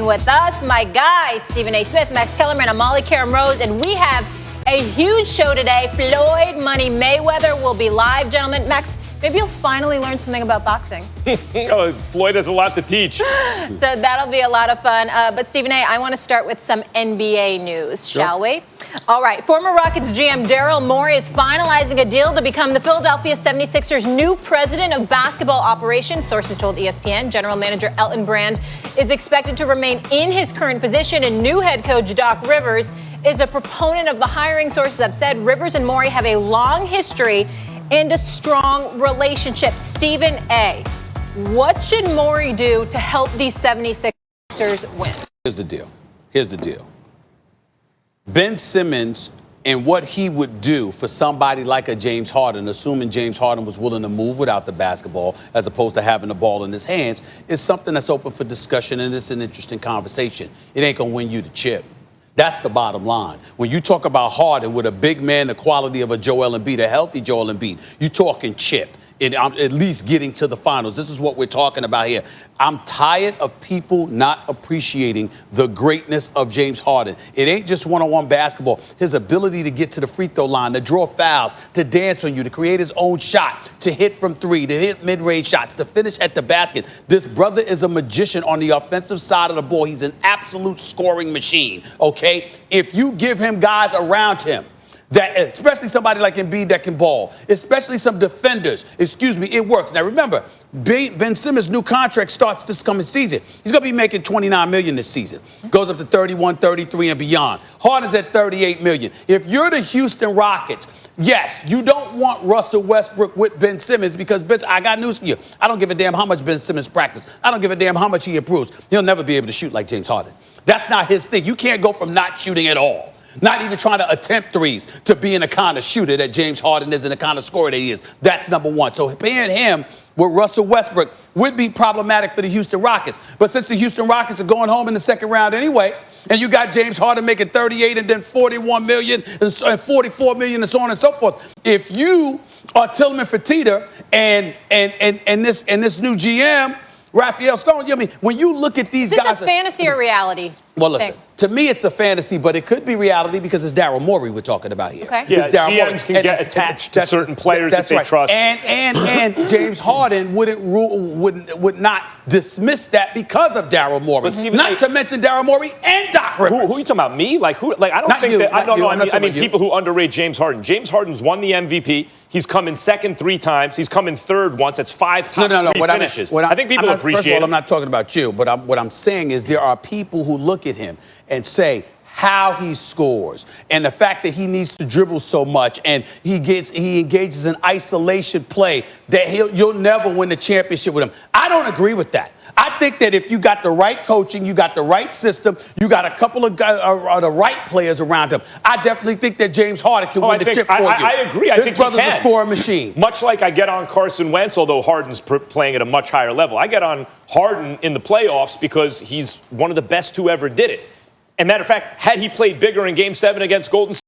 with us, my guys, Stephen A. Smith, Max Kellerman, and Molly Karam Rose, and we have a huge show today. Floyd Money Mayweather will be live, gentlemen. Max, maybe you'll finally learn something about boxing. Oh, Floyd has a lot to teach. So that'll be a lot of fun. But Stephen A., I want to start with some NBA news, shall we? All right. Former Rockets GM Daryl Morey is finalizing a deal to become the Philadelphia 76ers' new president of basketball operations. Sources told ESPN. General manager Elton Brand is expected to remain in his current position, and new head coach Doc Rivers is a proponent of the hiring. Sources have said Rivers and Morey have a long history and a strong relationship. Stephen A., what should Morey do to help these 76ers win? Here's the deal. Ben Simmons and what he would do for somebody like a James Harden, assuming James Harden was willing to move without the basketball as opposed to having the ball in his hands, is something that's open for discussion, and it's an interesting conversation. It ain't going to win you the chip. That's the bottom line. When you talk about Harden with a big man, the quality of a Joel Embiid, a healthy Joel Embiid, you're talking chip. At least getting to the finals. This is what we're talking about here. I'm tired of people not appreciating the greatness of James Harden. It ain't just one-on-one basketball. His ability to get to the free throw line, to draw fouls, to dance on you, to create his own shot, to hit from three, to hit mid-range shots, to finish at the basket. This brother is a magician on the offensive side of the ball. He's an absolute scoring machine, okay? If you give him guys around him, that, especially somebody like Embiid that can ball, especially some defenders, it works. Now, remember, Ben Simmons' new contract starts this coming season. He's going to be making $29 million this season. Goes up to 31, 33, and beyond. Harden's at $38 million. If you're the Houston Rockets, yes, you don't want Russell Westbrook with Ben Simmons because, I got news for you. I don't give a damn how much Ben Simmons practices. I don't give a damn how much he improves. He'll never be able to shoot like James Harden. That's not his thing. You can't go from not shooting at all, not even trying to attempt threes, to being the kind of shooter that James Harden is and the kind of scorer that he is. That's number one. So pairing him with Russell Westbrook would be problematic for the Houston Rockets. But since the Houston Rockets are going home in the second round anyway, and you got James Harden making 38 and then 41 million and 44 million and so on and so forth, if you are Tillman Fertitta and this new GM, Raphael Stone, when you look at these guys. Is this a fantasy or reality? Well, listen, to me it's a fantasy, but it could be reality because it's Daryl Morey we're talking about here. Okay. Yeah, GMs can get attached to certain players that they trust. And James Harden would not dismiss that because of Daryl Morey. Not to mention Daryl Morey and Doc Rivers. Who are you talking about? Me? I don't think that. I don't know. I mean, people who underrate James Harden. James Harden's won the MVP. He's come in second 3 times. He's come in third once. That's 5 top 3 finishes. I think people appreciate First of all, it. I'm not talking about you, but what I'm saying is there are people who look at him and say how he scores and the fact that he needs to dribble so much and he engages in isolation play that you'll never win the championship with him. I don't agree with that. I think that if you got the right coaching, you got the right system, you got a couple of guys, the right players around him, I definitely think that James Harden can win the chip for you. I agree. I think he can. This brother's a scoring machine. Much like I get on Carson Wentz, although Harden's playing at a much higher level. I get on Harden in the playoffs because he's one of the best who ever did it. And matter of fact, had he played bigger in Game 7 against Golden State,